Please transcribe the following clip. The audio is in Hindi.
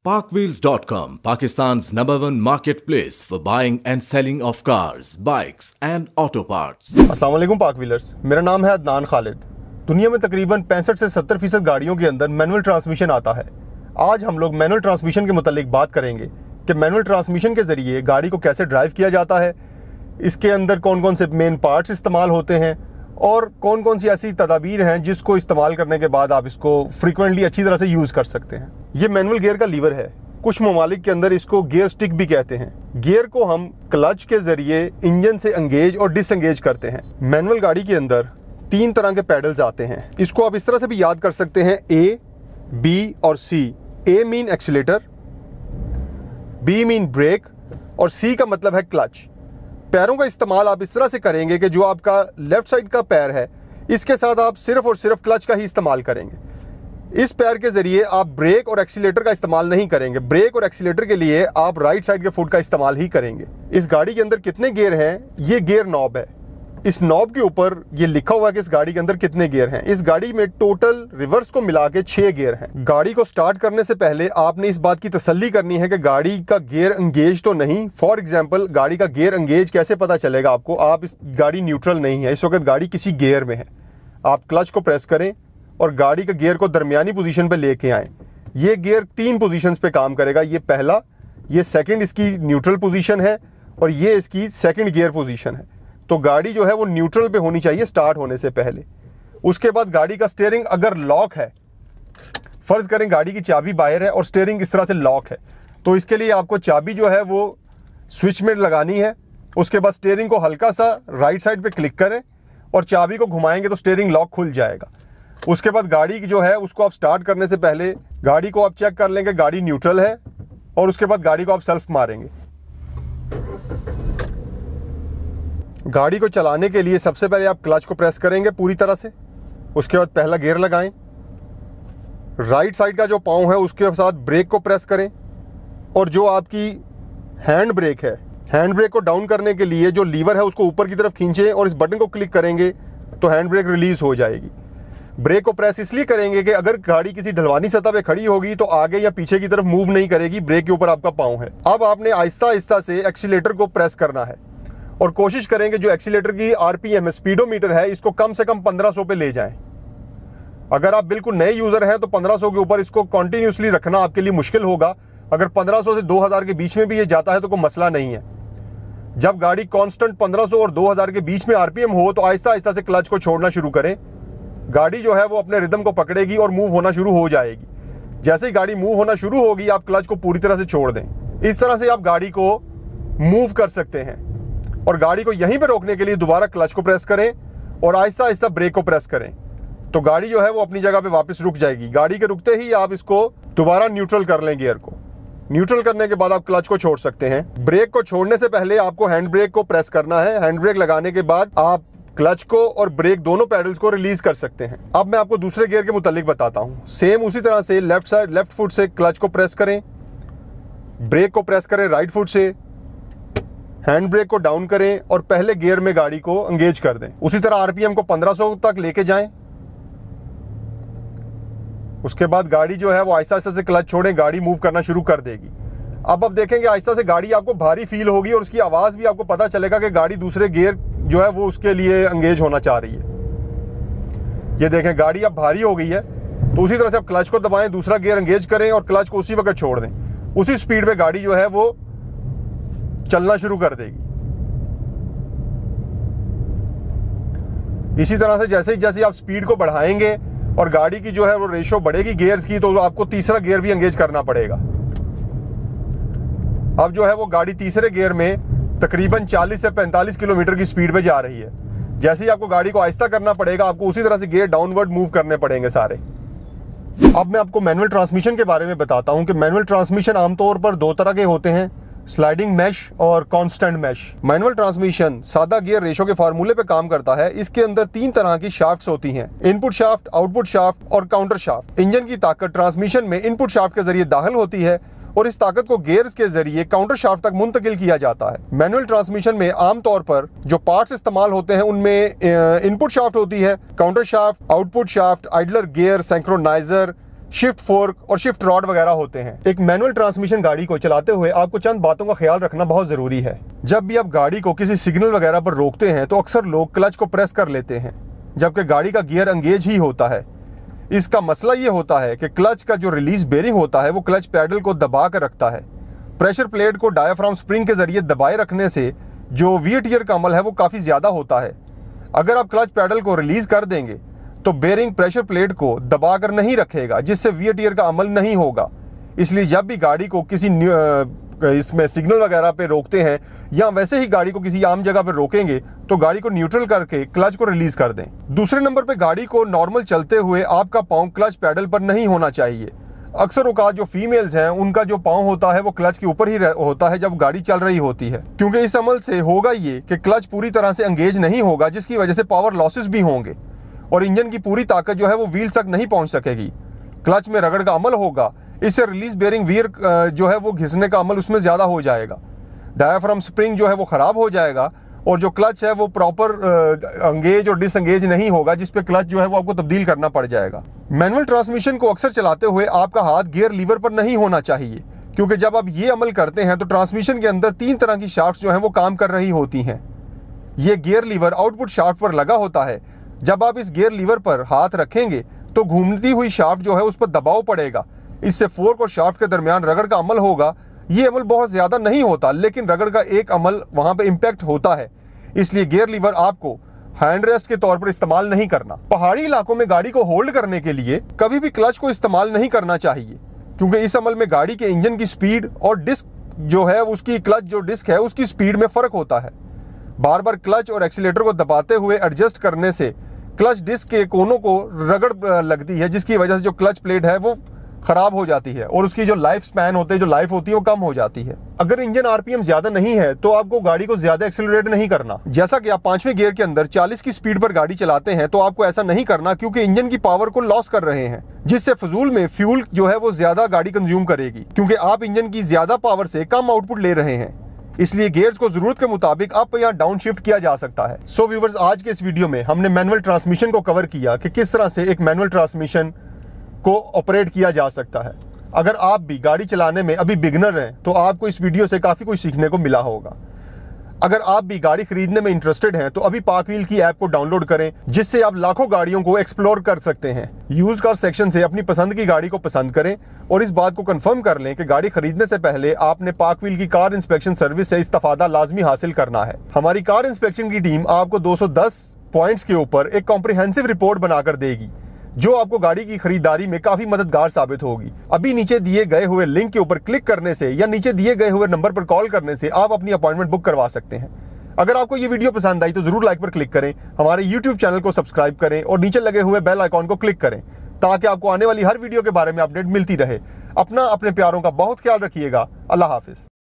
Parkwheels.com, Pakistan's #1 marketplace for buying and selling of cars, bikes and auto parts. अस्सलाम वालेकुम पाक व्हीलर्स, मेरा नाम है अदनान खालिद। दुनिया में तकरीबन 65 से 70% गाड़ियों के अंदर मैनुअल ट्रांसमिशन आता है। आज हम लोग मैनुअल ट्रांसमिशन के मुतालिक बात करेंगे कि मैनुअल ट्रांसमिशन के ज़रिए गाड़ी को कैसे ड्राइव किया जाता है, इसके अंदर कौन कौन से मेन पार्ट्स इस्तेमाल होते हैं और कौन कौन सी ऐसी तदाबीर हैं जिसको इस्तेमाल करने के बाद आप इसको फ्रीक्वेंटली अच्छी तरह से यूज़ कर सकते हैं। ये मैनुअल गियर का लीवर है। कुछ ममालिक के अंदर इसको गियर स्टिक भी कहते हैं। गियर को हम क्लच के ज़रिए इंजन से एंगेज और डिसएंगेज करते हैं। मैनुअल गाड़ी के अंदर 3 तरह के पैडल्स आते हैं। इसको आप इस तरह से भी याद कर सकते हैं, ए, बी और C. A mean accelerator, B mean brake और सी का मतलब है क्लच। पैरों का इस्तेमाल आप इस तरह से करेंगे कि जो आपका लेफ्ट साइड का पैर है इसके साथ आप सिर्फ और सिर्फ क्लच का ही इस्तेमाल करेंगे। इस पैर के ज़रिए आप ब्रेक और एक्सीलेटर का इस्तेमाल नहीं करेंगे। ब्रेक और एक्सीलेटर के लिए आप राइट साइड के फुट का इस्तेमाल ही करेंगे। इस गाड़ी के अंदर कितने गियर हैं, ये गियर नॉब है। इस नॉब के ऊपर ये लिखा हुआ है कि इस गाड़ी के अंदर कितने गियर हैं। इस गाड़ी में टोटल रिवर्स को मिला के 6 गियर हैं। गाड़ी को स्टार्ट करने से पहले आपने इस बात की तसल्ली करनी है कि गाड़ी का गियर एंगेज तो नहीं। फॉर एग्जांपल, गाड़ी का गियर एंगेज कैसे पता चलेगा आपको? आप इस गाड़ी न्यूट्रल नहीं है, इस वक्त गाड़ी किसी गियर में है। आप क्लच को प्रेस करें और गाड़ी का गियर को दरमियानी पोजीशन पे लेके आएँ। ये गियर 3 पोजीशंस पे काम करेगा। ये पहला, ये सेकंड इसकी न्यूट्रल पोजीशन है और ये इसकी सेकंड गियर पोजीशन है। तो गाड़ी जो है वो न्यूट्रल पे होनी चाहिए स्टार्ट होने से पहले। उसके बाद गाड़ी का स्टीयरिंग अगर लॉक है, फ़र्ज़ करें गाड़ी की चाबी बाहर है और स्टीयरिंग इस तरह से लॉक है, तो इसके लिए आपको चाबी जो है वो स्विच में लगानी है। उसके बाद स्टीयरिंग को हल्का सा राइट साइड पे क्लिक करें और चाबी को घुमाएंगे तो स्टीयरिंग लॉक खुल जाएगा। उसके बाद गाड़ी की जो है उसको आप स्टार्ट करने से पहले गाड़ी को आप चेक कर लेंगे गाड़ी न्यूट्रल है और उसके बाद गाड़ी को आप सेल्फ मारेंगे। गाड़ी को चलाने के लिए सबसे पहले आप क्लच को प्रेस करेंगे पूरी तरह से। उसके बाद पहला गियर लगाएं। राइट साइड का जो पाँव है उसके साथ ब्रेक को प्रेस करें और जो आपकी हैंड ब्रेक है, हैंड ब्रेक को डाउन करने के लिए जो लीवर है उसको ऊपर की तरफ खींचें और इस बटन को क्लिक करेंगे तो हैंड ब्रेक रिलीज़ हो जाएगी। ब्रेक को प्रेस इसलिए करेंगे कि अगर गाड़ी किसी ढलवानी सतह पे खड़ी होगी तो आगे या पीछे की तरफ मूव नहीं करेगी, ब्रेक के ऊपर आपका पाँव है। अब आपने आहिस्ता आहिस्ता से एक्सीलेटर को प्रेस करना है और कोशिश करेंगे जो एक्सीलेटर की आरपीएम स्पीडोमीटर है इसको कम से कम 1500 पे ले जाएं। अगर आप बिल्कुल नए यूज़र हैं तो 1500 के ऊपर इसको कंटिन्यूसली रखना आपके लिए मुश्किल होगा। अगर 1500 से 2000 के बीच में भी ये जाता है तो कोई मसला नहीं है। जब गाड़ी कांस्टेंट 1500 और 2000 के बीच में आरपीएम हो तो आहिस्ता आहिस्ता से क्लच को छोड़ना शुरू करें। गाड़ी जो है वो अपने रिदम को पकड़ेगी और मूव होना शुरू हो जाएगी। जैसे ही गाड़ी मूव होना शुरू होगी आप क्लच को पूरी तरह से छोड़ दें। इस तरह से आप गाड़ी को मूव कर सकते हैं और गाड़ी को यहीं पे रोकने के लिए दोबारा क्लच को प्रेस करें और आहिस्ता आहिस्ता ब्रेक को प्रेस करें तो गाड़ी जो है वो अपनी जगह पे वापस रुक जाएगी। गाड़ी के रुकते ही आप इसको दोबारा न्यूट्रल कर लें। गियर को न्यूट्रल करने के बाद आप क्लच को छोड़ सकते हैं। ब्रेक को छोड़ने से पहले आपको हैंड ब्रेक को प्रेस करना है। हैंड ब्रेक लगाने के बाद आप क्लच को और ब्रेक दोनों पैडल्स को रिलीज कर सकते हैं। अब मैं आपको दूसरे गियर के मुतालिक बताता हूँ। सेम उसी तरह से लेफ्ट फुट से क्लच को प्रेस करें, ब्रेक को प्रेस करें राइट फुट से, हैंड ब्रेक को डाउन करें और पहले गियर में गाड़ी को एंगेज कर दें। उसी तरह आरपीएम को 1500 तक लेके जाएं। उसके बाद गाड़ी जो है वो आहिस्ता आहिस्ता से क्लच छोड़ें, गाड़ी मूव करना शुरू कर देगी। अब देखेंगे आहिस्ता से गाड़ी आपको भारी फील होगी और उसकी आवाज़ भी आपको पता चलेगा कि गाड़ी दूसरे गियर जो है वो उसके लिए एंगेज होना चाह रही है। ये देखें गाड़ी अब भारी हो गई है तो उसी तरह से आप क्लच को दबाएं, दूसरा गियर एंगेज करें और क्लच को उसी वक्त छोड़ दें। उसी स्पीड पे गाड़ी जो है वो चलना शुरू कर देगी। इसी तरह से जैसे ही आप स्पीड को बढ़ाएंगे और गाड़ी की जो है वो रेशो बढ़ेगी गियर्स की, तो आपको तीसरा गियर भी एंगेज करना पड़ेगा। अब जो है वो गाड़ी तीसरे गियर में तकरीबन 40 से 45 किलोमीटर की स्पीड पे जा रही है। जैसे ही आपको गाड़ी को आहिस्ता करना पड़ेगा आपको उसी तरह से गियर डाउनवर्ड मूव करने पड़ेंगे सारे। अब मैं आपको मैनुअल ट्रांसमिशन के बारे में बताता हूँ कि मैनुअल ट्रांसमिशन आमतौर पर 2 तरह के होते हैं, स्लाइडिंग मैश और कांस्टेंट मैश। मैनुअल ट्रांसमिशन सादा गियर रेशो के फार्मूले पे काम करता है। इसके अंदर 3 तरह की शाफ्ट्स होती हैं, इनपुट शाफ्ट, आउटपुट शाफ्ट और काउंटर शाफ्ट। इंजन की ताकत ट्रांसमिशन में इनपुट शाफ्ट के जरिए दाखिल होती है और इस ताकत को गियर्स के जरिए काउंटर शाफ्ट तक मुंतकिल किया जाता है। मैनुअल ट्रांसमिशन में आमतौर पर जो पार्ट्स इस्तेमाल होते हैं उनमें इनपुट शाफ्ट होती है, counter shaft, output shaft, idler gear, synchroniser, shift fork और शिफ्ट रॉड वगैरह होते हैं। एक मैनुअल ट्रांसमिशन गाड़ी को चलाते हुए आपको चंद बातों का ख्याल रखना बहुत ज़रूरी है। जब भी आप गाड़ी को किसी सिग्नल वगैरह पर रोकते हैं तो अक्सर लोग क्लच को प्रेस कर लेते हैं, जबकि गाड़ी का गियर एंगेज ही होता है। इसका मसला ये होता है कि क्लच का जो रिलीज बेरिंग होता है वो क्लच पैडल को दबा कर रखता है। प्रेशर प्लेट को डायाफ्राम स्प्रिंग के ज़रिए दबाए रखने से जो वियर टियर का अमल है वो काफ़ी ज़्यादा होता है। अगर आप क्लच पैडल को रिलीज़ कर देंगे तो बेरिंग प्रेशर प्लेट को दबा कर नहीं रखेगा, जिससे वियर टियर का अमल नहीं होगा। इसलिए जब भी गाड़ी को किसी इसमें सिग्नल वगैरह पे रोकते हैं या वैसे ही गाड़ी को किसी आम जगह पे रोकेंगे तो गाड़ी को न्यूट्रल करके क्लच को रिलीज कर दें। दूसरे नंबर पे गाड़ी को नॉर्मल चलते हुए आपका पाँव क्लच पैडल पर नहीं होना चाहिए। अक्सर औकात जो फीमेल्स हैं उनका जो पाँव होता है वो क्लच के ऊपर ही होता है जब गाड़ी चल रही होती है, क्योंकि इस अमल से होगा ये कि क्लच पूरी तरह से एंगेज नहीं होगा, जिसकी वजह से पावर लॉसेस भी होंगे और इंजन की पूरी ताकत जो है वो व्हील तक नहीं पहुंच सकेगी। क्लच में रगड़ का अमल होगा, इससे रिलीज बेरिंग व्हील जो है वो घिसने का अमल उसमें ज़्यादा हो जाएगा। डायाफ्राम स्प्रिंग जो है वो ख़राब हो जाएगा और जो क्लच है वो प्रॉपर एंगेज और डिसएंगेज नहीं होगा, जिस पे क्लच जो है वो आपको तब्दील करना पड़ जाएगा। मैनुअल ट्रांसमिशन को अक्सर चलाते हुए आपका हाथ गियर लीवर पर नहीं होना चाहिए, क्योंकि जब आप ये अमल करते हैं तो ट्रांसमिशन के अंदर 3 तरह की शाफ्ट जो हैं वो काम कर रही होती हैं। ये गियर लीवर आउटपुट शाफ्ट पर लगा होता है। जब आप इस गियर लीवर पर हाथ रखेंगे तो घूमती हुई शाफ्ट जो है उस पर दबाव पड़ेगा, इससे फोर्क और शाफ्ट के दरमियान रगड़ का अमल होगा। ये अमल बहुत ज़्यादा नहीं होता, लेकिन रगड़ का एक अमल वहाँ पे इम्पैक्ट होता है। इसलिए गियर लीवर आपको हैंड रेस्ट के तौर पर इस्तेमाल नहीं करना। पहाड़ी इलाकों में गाड़ी को होल्ड करने के लिए कभी भी क्लच को इस्तेमाल नहीं करना चाहिए, क्योंकि इस अमल में गाड़ी के इंजन की स्पीड और डिस्क जो है उसकी क्लच जो डिस्क है उसकी स्पीड में फ़र्क होता है। बार बार क्लच और एक्सीलेटर को दबाते हुए एडजस्ट करने से क्लच डिस्क के कोनों को रगड़ लगती है, जिसकी वजह से जो क्लच प्लेट है वो ख़राब हो जाती है और उसकी जो लाइफ स्पैन होते हैं, जो लाइफ होती है वो कम हो जाती है। अगर इंजन आरपीएम ज़्यादा नहीं है तो आपको गाड़ी को ज़्यादा एक्सीलरेट नहीं करना। जैसा कि आप 5वें गियर के अंदर 40 की स्पीड पर गाड़ी चलाते हैं तो आपको ऐसा नहीं करना, क्योंकि इंजन की पावर को लॉस कर रहे हैं, जिससे फजूल में फ्यूल जो है वो ज़्यादा गाड़ी कंज्यूम करेगी, क्योंकि आप इंजन की ज़्यादा पावर से कम आउटपुट ले रहे हैं। इसलिए गियर्स को जरूरत के मुताबिक अप या डाउन शिफ्ट किया जा सकता है। सो व्यूवर्स, आज के इस वीडियो में हमने मैनुअल ट्रांसमिशन को कवर किया कि किस तरह से एक मैनुअल ट्रांसमिशन को ऑपरेट किया जा सकता है। अगर आप भी गाड़ी चलाने में अभी बिगनर हैं तो आपको इस वीडियो से काफ़ी कुछ सीखने को मिला होगा। अगर आप भी गाड़ी खरीदने में इंटरेस्टेड हैं तो अभी पार्क व्हील की ऐप को डाउनलोड करें, जिससे आप लाखों गाड़ियों को एक्सप्लोर कर सकते हैं। यूज्ड कार सेक्शन से अपनी पसंद की गाड़ी को पसंद करें और इस बात को कंफर्म कर लें कि गाड़ी खरीदने से पहले आपने पार्क व्हील की कार इंस्पेक्शन सर्विस से इस्तेफादा लाजमी हासिल करना है। हमारी कार इंस्पेक्शन की टीम आपको 210 पॉइंट्स के ऊपर एक कॉम्प्रिहेंसिव रिपोर्ट बनाकर देगी, जो आपको गाड़ी की खरीदारी में काफ़ी मददगार साबित होगी। अभी नीचे दिए गए हुए लिंक के ऊपर क्लिक करने से या नीचे दिए गए हुए नंबर पर कॉल करने से आप अपनी अपॉइंटमेंट बुक करवा सकते हैं। अगर आपको ये वीडियो पसंद आई तो ज़रूर लाइक पर क्लिक करें, हमारे YouTube चैनल को सब्सक्राइब करें और नीचे लगे हुए बेल आइकॉन को क्लिक करें, ताकि आपको आने वाली हर वीडियो के बारे में अपडेट मिलती रहे। अपने प्यारों का बहुत ख्याल रखिएगा। अल्लाह हाफिज़।